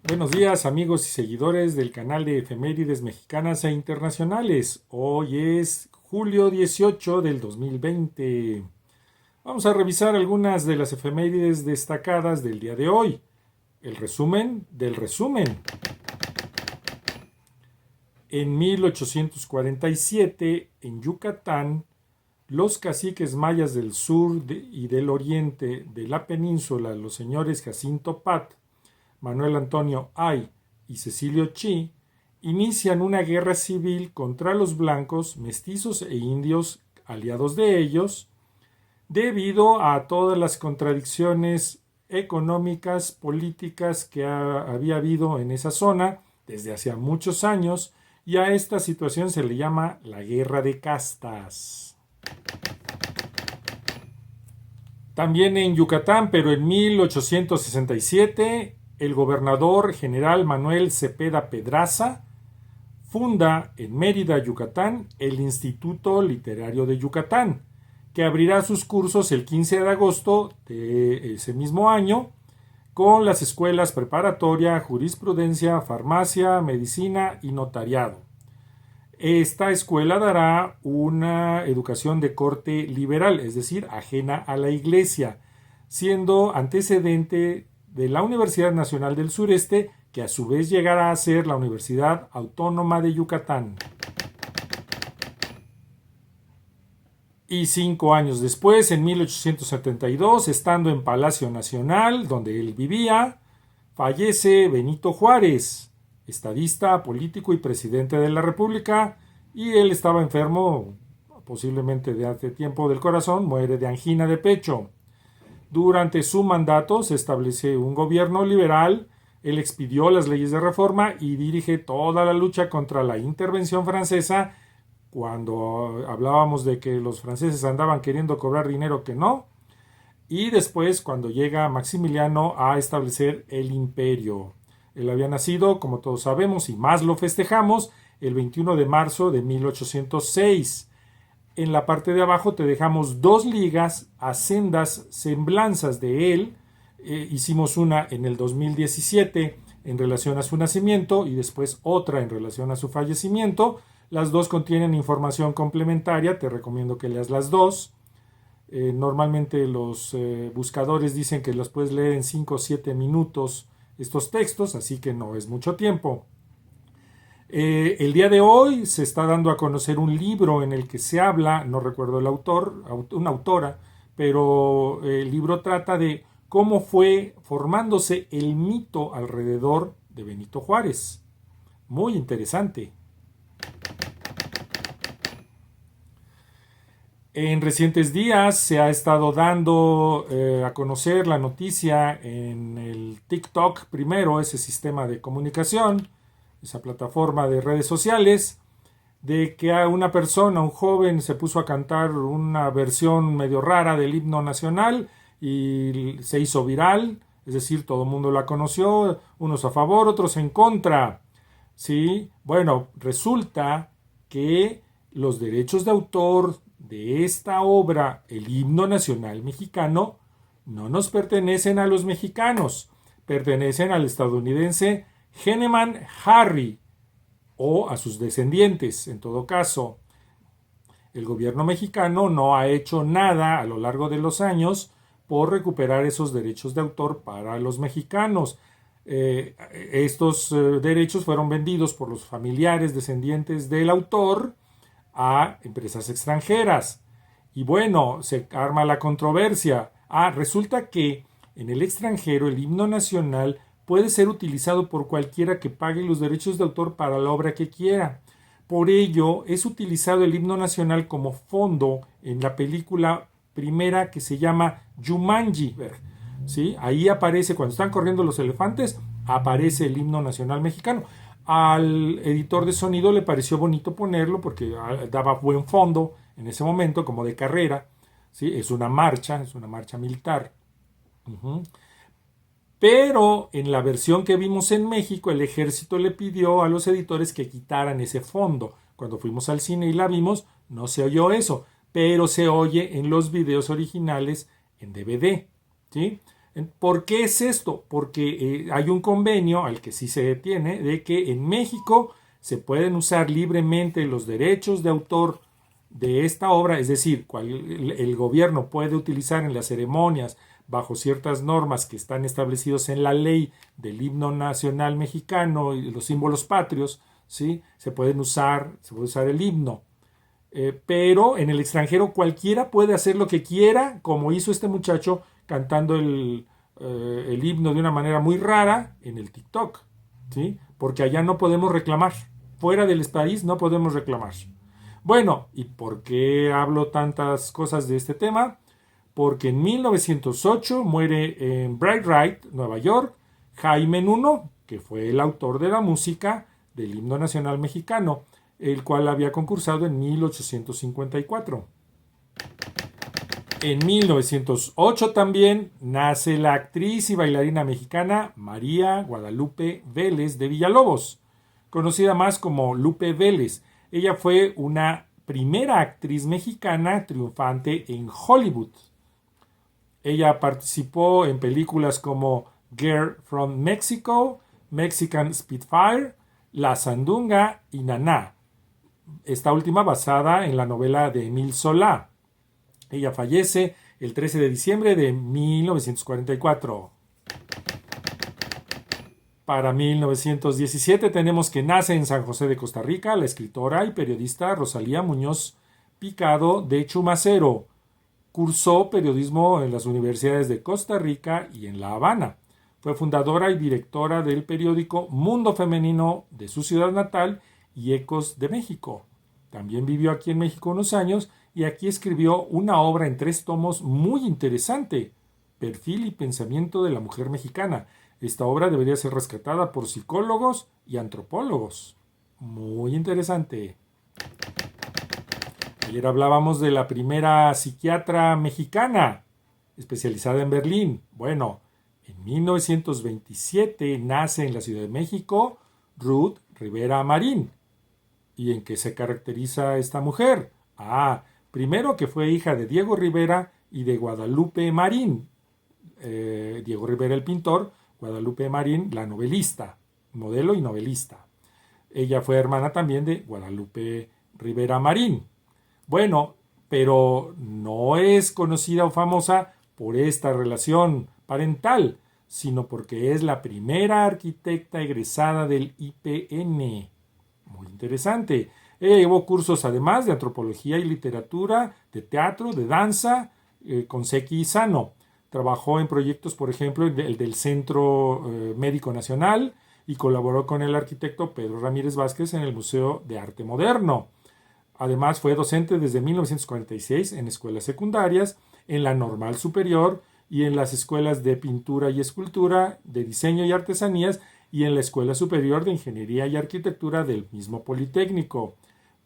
Buenos días amigos y seguidores del canal de efemérides mexicanas e internacionales. Hoy es julio 18 del 2020. Vamos a revisar algunas de las efemérides destacadas del día de hoy. El resumen del resumen. En 1847, en Yucatán, los caciques mayas del sur y del oriente de la península, los señores Jacinto Pat, Manuel Antonio Ay y Cecilio Chi, inician una guerra civil contra los blancos, mestizos e indios aliados de ellos, debido a todas las contradicciones económicas, políticas que había habido en esa zona desde hacía muchos años, y a esta situación se le llama la guerra de castas. También en Yucatán, pero en 1867, el gobernador general Manuel Cepeda Pedraza funda en Mérida, Yucatán, el Instituto Literario de Yucatán, que abrirá sus cursos el 15 de agosto de ese mismo año con las escuelas preparatoria, jurisprudencia, farmacia, medicina y notariado. Esta escuela dará una educación de corte liberal, es decir, ajena a la Iglesia, siendo antecedente de la Universidad Nacional del Sureste, que a su vez llegará a ser la Universidad Autónoma de Yucatán. Y 5 años después, en 1872, estando en Palacio Nacional, donde él vivía, fallece Benito Juárez, estadista, político y presidente de la República, y él estaba enfermo, posiblemente de hace tiempo del corazón, muere de angina de pecho. Durante su mandato se establece un gobierno liberal, él expidió las leyes de reforma y dirige toda la lucha contra la intervención francesa, cuando hablábamos de que los franceses andaban queriendo cobrar dinero que no, y después cuando llega Maximiliano a establecer el imperio. Él había nacido, como todos sabemos, y más lo festejamos, el 21 de marzo de 1806. En la parte de abajo te dejamos 2 ligas a sendas semblanzas de él. Hicimos una en el 2017 en relación a su nacimiento y después otra en relación a su fallecimiento. Las dos contienen información complementaria, te recomiendo que leas las dos. Normalmente los buscadores dicen que los puedes leer en 5 o 7 minutos estos textos, así que no es mucho tiempo. El día de hoy se está dando a conocer un libro en el que se habla, no recuerdo el autor, una autora, pero el libro trata de cómo fue formándose el mito alrededor de Benito Juárez. Muy interesante. En recientes días se ha estado dando a conocer la noticia en el TikTok primero, ese sistema de comunicación, esa plataforma de redes sociales, de que a una persona, un joven, se puso a cantar una versión medio rara del himno nacional y se hizo viral, es decir, todo el mundo la conoció, unos a favor, otros en contra. ¿Sí? Bueno, resulta que los derechos de autor de esta obra, el himno nacional mexicano, no nos pertenecen a los mexicanos, pertenecen al estadounidense Heneman Harry o a sus descendientes. En todo caso, el gobierno mexicano no ha hecho nada a lo largo de los años por recuperar esos derechos de autor para los mexicanos. Estos derechos fueron vendidos por los familiares descendientes del autor a empresas extranjeras. Y bueno, se arma la controversia. Resulta que en el extranjero el himno nacional puede ser utilizado por cualquiera que pague los derechos de autor para la obra que quiera. Por ello, es utilizado el himno nacional como fondo en la película primera que se llama Jumanji. ¿Sí? Ahí aparece, cuando están corriendo los elefantes, aparece el himno nacional mexicano. Al editor de sonido le pareció bonito ponerlo porque daba buen fondo en ese momento, como de carrera. ¿Sí? Es una marcha militar. Pero en la versión que vimos en México, el ejército le pidió a los editores que quitaran ese fondo. Cuando fuimos al cine y la vimos, no se oyó eso, pero se oye en los videos originales en DVD. ¿Sí? ¿Por qué es esto? Porque hay un convenio al que sí se tiene de que en México se pueden usar libremente los derechos de autor de esta obra, es decir, el gobierno puede utilizar en las ceremonias bajo ciertas normas que están establecidos en la ley del himno nacional mexicano y los símbolos patrios, ¿sí? Se puede usar el himno. Pero en el extranjero cualquiera puede hacer lo que quiera, como hizo este muchacho cantando el himno de una manera muy rara en el TikTok, ¿sí? Porque allá no podemos reclamar. Fuera del país no podemos reclamar. Bueno, ¿y por qué hablo tantas cosas de este tema? Porque en 1908 muere en Bright, Nueva York, Jaime Nuno, que fue el autor de la música del himno nacional mexicano, el cual había concursado en 1854. En 1908 también nace la actriz y bailarina mexicana María Guadalupe Vélez de Villalobos, conocida más como Lupe Vélez. Ella fue una primera actriz mexicana triunfante en Hollywood. Ella participó en películas como Girl from Mexico, Mexican Spitfire, La Sandunga y Naná. Esta última basada en la novela de Émile Zola. Ella fallece el 13 de diciembre de 1944. Para 1917 tenemos que nace en San José de Costa Rica la escritora y periodista Rosalía Muñoz Picado de Chumacero. Cursó periodismo en las universidades de Costa Rica y en La Habana. Fue fundadora y directora del periódico Mundo Femenino de su ciudad natal y Ecos de México. También vivió aquí en México unos años y aquí escribió una obra en 3 tomos muy interesante, Perfil y Pensamiento de la Mujer Mexicana. Esta obra debería ser rescatada por psicólogos y antropólogos. Muy interesante. Ayer hablábamos de la primera psiquiatra mexicana, especializada en Berlín. Bueno, en 1927 nace en la Ciudad de México Ruth Rivera Marín. ¿Y en qué se caracteriza esta mujer? Primero que fue hija de Diego Rivera y de Guadalupe Marín. Diego Rivera el pintor, Guadalupe Marín la novelista, modelo y novelista. Ella fue hermana también de Guadalupe Rivera Marín. Bueno, pero no es conocida o famosa por esta relación parental, sino porque es la primera arquitecta egresada del IPN. Muy interesante. Ella llevó cursos además de antropología y literatura, de teatro, de danza, con Seki Sano. Trabajó en proyectos, por ejemplo, el del Centro Médico Nacional y colaboró con el arquitecto Pedro Ramírez Vázquez en el Museo de Arte Moderno. Además, fue docente desde 1946 en escuelas secundarias, en la Normal Superior y en las escuelas de pintura y escultura, de diseño y artesanías y en la Escuela Superior de Ingeniería y Arquitectura del mismo Politécnico.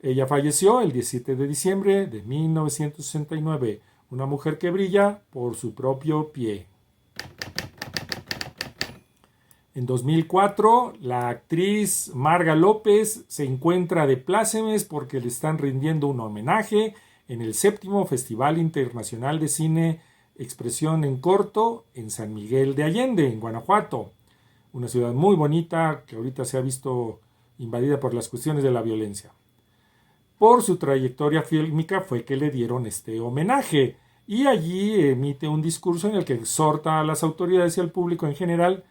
Ella falleció el 17 de diciembre de 1969, una mujer que brilla por su propio pie. En 2004, la actriz Marga López se encuentra de plácemes porque le están rindiendo un homenaje en el 7º Festival Internacional de Cine Expresión en Corto en San Miguel de Allende, en Guanajuato. Una ciudad muy bonita que ahorita se ha visto invadida por las cuestiones de la violencia. Por su trayectoria fílmica fue que le dieron este homenaje y allí emite un discurso en el que exhorta a las autoridades y al público en general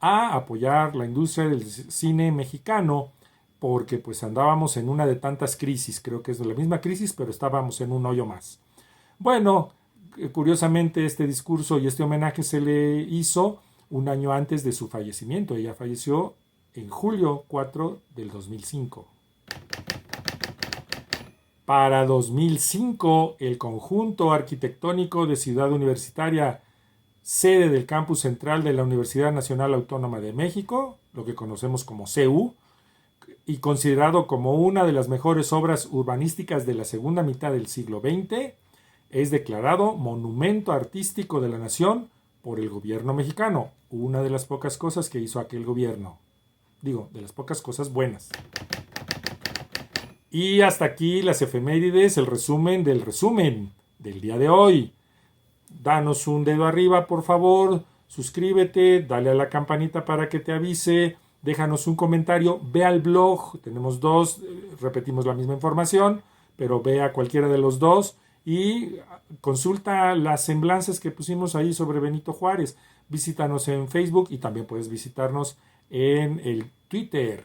a apoyar la industria del cine mexicano porque pues andábamos en una de tantas crisis, creo que es de la misma crisis, pero estábamos en un hoyo más. Bueno, curiosamente este discurso y este homenaje se le hizo un año antes de su fallecimiento. Ella falleció en julio 4 del 2005. Para 2005, el conjunto arquitectónico de Ciudad Universitaria, sede del campus central de la Universidad Nacional Autónoma de México, lo que conocemos como CEU, y considerado como una de las mejores obras urbanísticas de la segunda mitad del siglo XX, es declarado Monumento Artístico de la Nación por el gobierno mexicano, una de las pocas cosas que hizo aquel gobierno. Digo, de las pocas cosas buenas. Y hasta aquí las efemérides, el resumen del día de hoy. Danos un dedo arriba, por favor. suscríbete, dale a la campanita para que te avise, déjanos un comentario, ve al blog, tenemos dos, repetimos la misma información, pero ve a cualquiera de los dos y consulta las semblanzas que pusimos ahí sobre Benito Juárez. Visítanos en Facebook y también puedes visitarnos en el Twitter.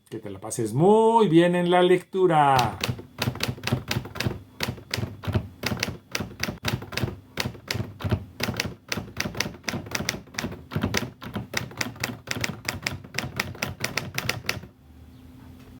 Que te la pases muy bien en la lectura.